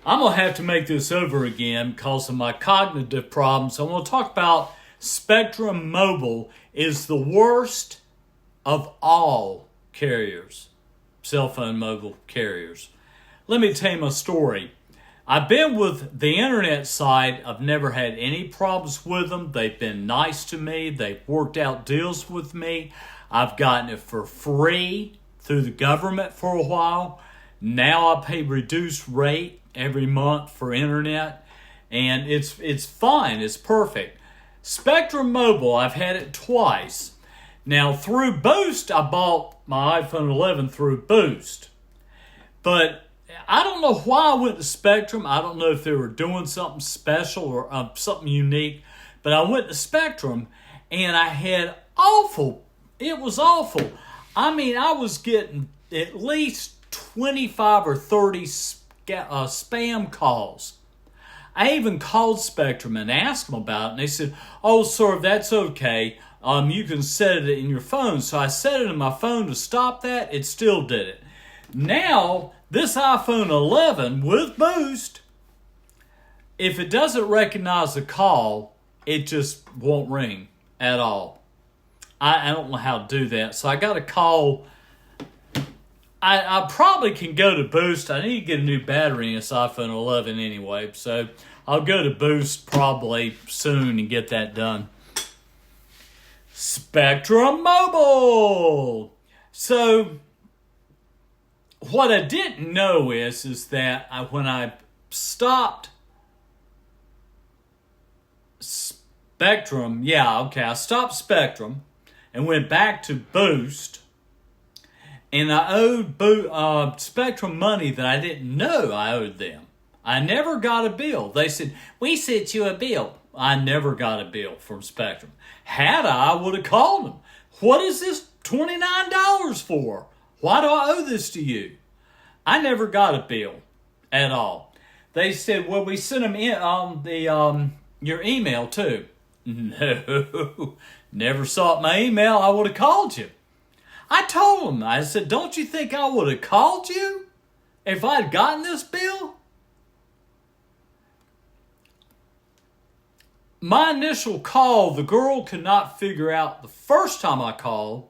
I'm going to have to make this over again because of my cognitive problems. I want to talk about Spectrum Mobile is the worst of all carriers, cell phone mobile carriers. Let me tell you my story. I've been with the internet side. I've never had any problems with them. They've been nice to me. They've worked out deals with me. I've gotten it for free through the government for a while. Now I pay reduced rate every month for internet, and it's fine. It's perfect. Spectrum Mobile, I've had it twice. Now through Boost, I bought my iPhone 11 through Boost, but I don't know why I went to Spectrum. I don't know if they were doing something special or something unique, but I went to Spectrum and I had it was awful. I mean, I was getting at least 25 or 30 spam calls. I even called Spectrum and asked them about it, and they said, "Oh, sir, that's okay. You can set it in your phone." So I set it in my phone to stop that. It still did it. Now, this iPhone 11 with Boost, if it doesn't recognize a call, it just won't ring at all. I don't know how to do that. So I got to call. I probably can go to Boost. I need to get a new battery in this iPhone 11 anyway. So I'll go to Boost probably soon and get that done. Spectrum Mobile. So what I didn't know is that when I stopped Spectrum, I stopped Spectrum and went back to Boost, and I owed Spectrum money that I didn't know I owed them. I never got a bill. They said, "We sent you a bill." I never got a bill from Spectrum. Had I would have called them. What is this $29 for? Why do I owe this to you? I never got a bill at all. They said, "Well, we sent them in on your email too." No, never saw my email. I would have called you. I told them, I said, "Don't you think I would have called you if I'd gotten this bill?" My initial call, the girl could not figure out the first time I called.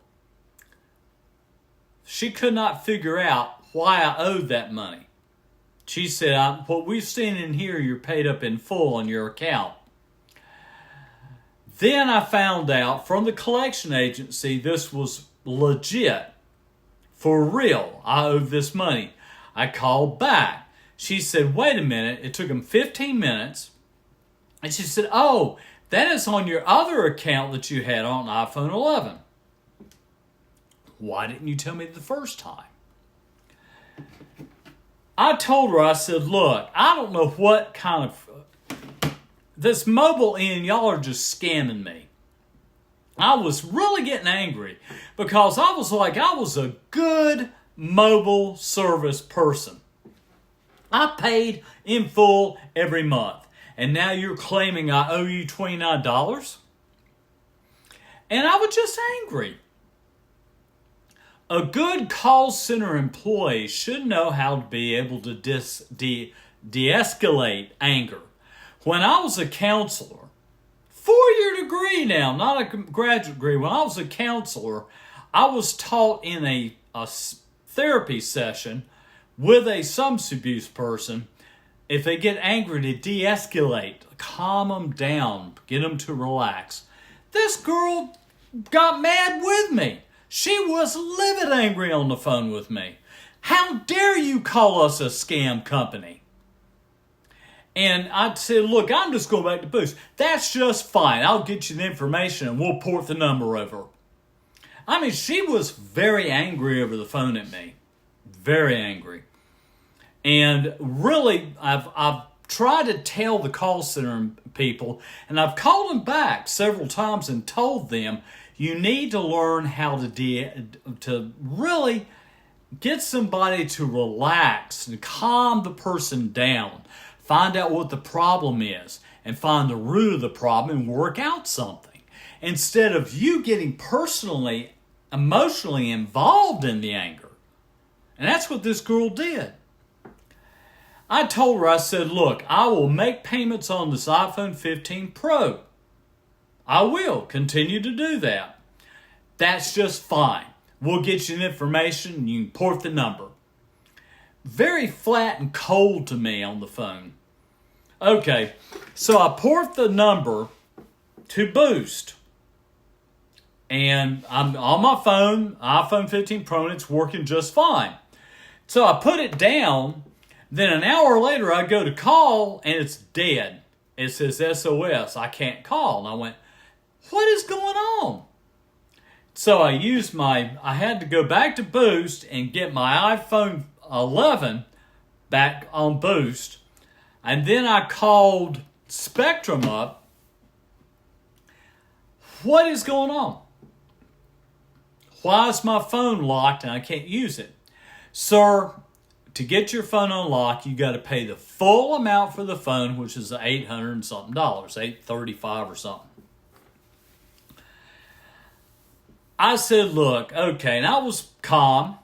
She could not figure out why I owed that money. She said, "What we've seen in here, you're paid up in full on your account." Then I found out from the collection agency this was legit. For real, I owed this money. I called back. She said, "Wait a minute." It took them 15 minutes. And she said, "Oh, that is on your other account that you had on iPhone 11. Why didn't you tell me the first time?" I told her, I said, "Look, I don't know what kind of... this mobile end, y'all are just scamming me." I was really getting angry because I was a good mobile service person. I paid in full every month. And now you're claiming I owe you $29? And I was just angry. A good call center employee should know how to be able to de-escalate anger. When I was a counselor, 4-year degree now, not a graduate degree. When I was a counselor, I was taught in a therapy session with a substance abuse person, if they get angry, to de-escalate, calm them down, get them to relax. This girl got mad with me. She was livid angry on the phone with me. "How dare you call us a scam company?" And I said, "Look, I'm just going back to Boost." "That's just fine. I'll get you the information and we'll port the number over." I mean, she was very angry over the phone at me. Very angry. And really, I've tried to tell the call center people, and I've called them back several times and told them, you need to learn how to really get somebody to relax and calm the person down. Find out what the problem is and find the root of the problem and work out something. Instead of you getting personally, emotionally involved in the anger. And that's what this girl did. I told her, I said, look, I will make payments on this iPhone 15 Pro. I will continue to do that. That's just fine. We'll get you the information and you can port the number. Very flat and cold to me on the phone. Okay, so I port the number to Boost. And I'm on my phone, iPhone 15 Pro, and it's working just fine. So I put it down. Then an hour later, I go to call, and it's dead. It says SOS, I can't call. And I went, what is going on? So I had to go back to Boost and get my iPhone 11 back on Boost. And then I called Spectrum up. What is going on? Why is my phone locked and I can't use it? Sir, to get your phone unlocked, you got to pay the full amount for the phone, which is $800 and something, $835 or something. I said, look, okay, and I was calm.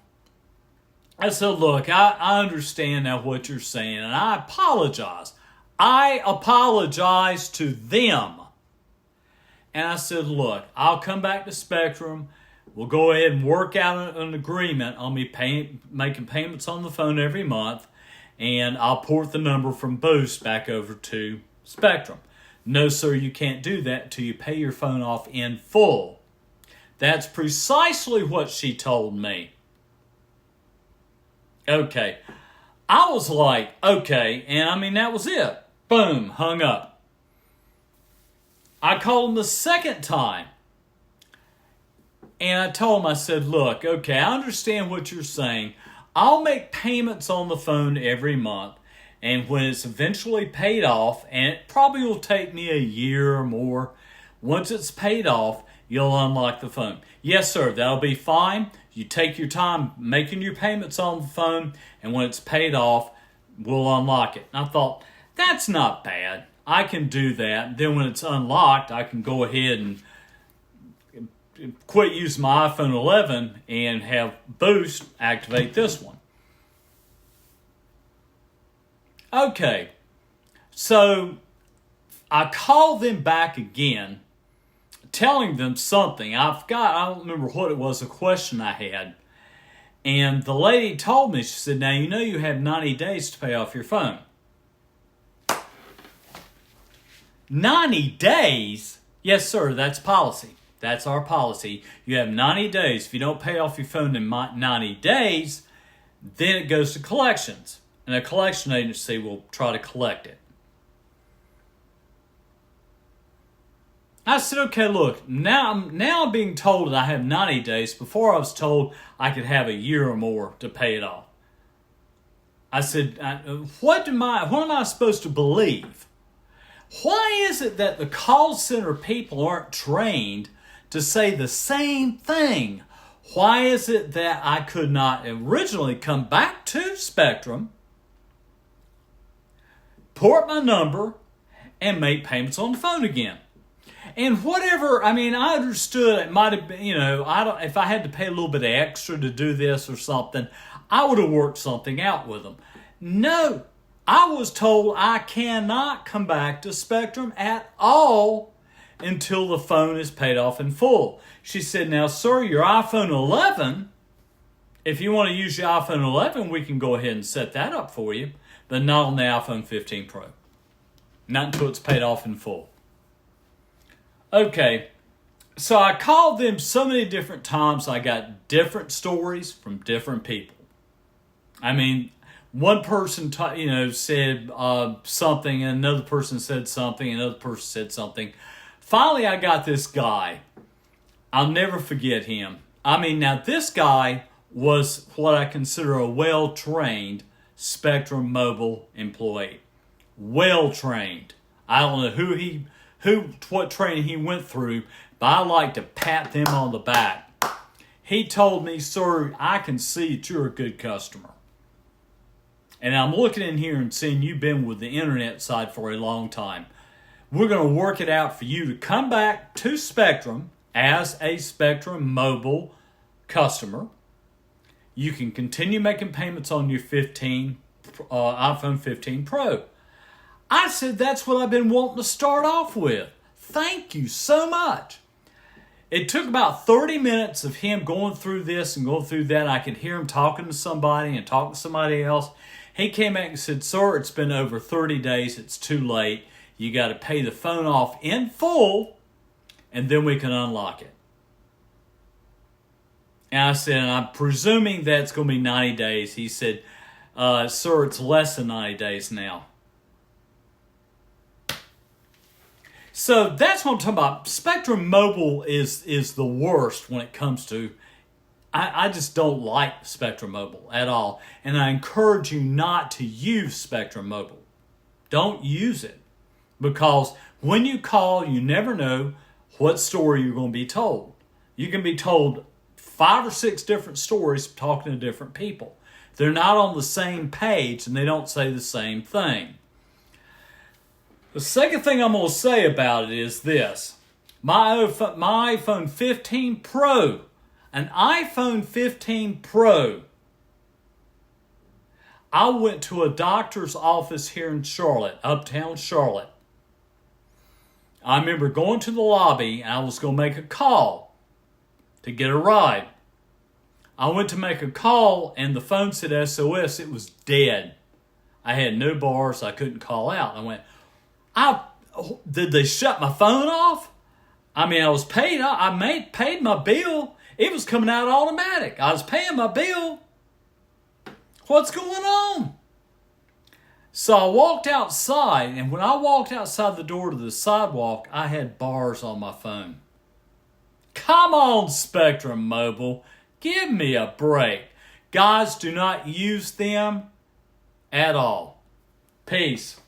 I said, look, I understand now what you're saying, and I apologize. I apologize to them. And I said, look, I'll come back to Spectrum. We'll go ahead and work out an agreement on me making payments on the phone every month, and I'll port the number from Boost back over to Spectrum. No, sir, you can't do that until you pay your phone off in full. That's precisely what she told me. Okay. I was like, okay, and I mean, that was it. Boom, hung up. I called him the second time. And I told him, I said, look, okay, I understand what you're saying. I'll make payments on the phone every month. And when it's eventually paid off, and it probably will take me a year or more, once it's paid off, you'll unlock the phone. Yes, sir, that'll be fine. You take your time making your payments on the phone, and when it's paid off, we'll unlock it. And I thought, that's not bad. I can do that. Then when it's unlocked, I can go ahead and quit using my iPhone 11 and have Boost activate this one. Okay, so I called them back again, telling them something. I don't remember what it was, a question I had. And the lady told me, she said, now you know you have 90 days to pay off your phone. 90 days? Yes, sir, that's policy. That's our policy. You have 90 days. If you don't pay off your phone in 90 days, then it goes to collections. And a collection agency will try to collect it. I said, okay, look, now I'm being told that I have 90 days. Before I was told I could have a year or more to pay it off. I said, what am I supposed to believe? Why is it that the call center people aren't trained to say the same thing? Why is it that I could not originally come back to Spectrum, port my number, and make payments on the phone again? And whatever, I mean, I understood it might have been, if I had to pay a little bit extra to do this or something, I would have worked something out with them. No, I was told I cannot come back to Spectrum at all until the phone is paid off in full. She said, now, sir, your iPhone 11, if you want to use your iPhone 11, we can go ahead and set that up for you, but not on the iPhone 15 Pro. Not until it's paid off in full. Okay, so I called them so many different times. I got different stories from different people. I mean, one person said something, and another person said something, and another person said something. Finally, I got this guy. I'll never forget him. I mean, now this guy was what I consider a well-trained Spectrum Mobile employee. Well-trained. I don't know what training he went through, but I like to pat them on the back. He told me, sir, I can see that you're a good customer. And I'm looking in here and seeing you've been with the internet side for a long time. We're going to work it out for you to come back to Spectrum as a Spectrum Mobile customer. You can continue making payments on your 15 iPhone 15 Pro. I said, that's what I've been wanting to start off with. Thank you so much. It took about 30 minutes of him going through this and going through that. I could hear him talking to somebody and talking to somebody else. He came back and said, sir, it's been over 30 days. It's too late. You got to pay the phone off in full, and then we can unlock it. And I said, and I'm presuming that's going to be 90 days. He said, sir, it's less than 90 days now. So that's what I'm talking about. Spectrum Mobile is the worst when it comes to, I just don't like Spectrum Mobile at all. And I encourage you not to use Spectrum Mobile. Don't use it. Because when you call, you never know what story you're going to be told. You can be told 5 or 6 different stories talking to different people. They're not on the same page and they don't say the same thing. The second thing I'm going to say about it is this. My iPhone 15 Pro, an iPhone 15 Pro, I went to a doctor's office here in Charlotte, uptown Charlotte. I remember going to the lobby and I was going to make a call to get a ride. I went to make a call and the phone said SOS. It was dead. I had no bars. I couldn't call out. I went, did they shut my phone off? I mean, I was paid. I paid my bill. It was coming out automatic. I was paying my bill. What's going on? So I walked outside, and when I walked outside the door to the sidewalk, I had bars on my phone. Come on, Spectrum Mobile. Give me a break. Guys, do not use them at all. Peace.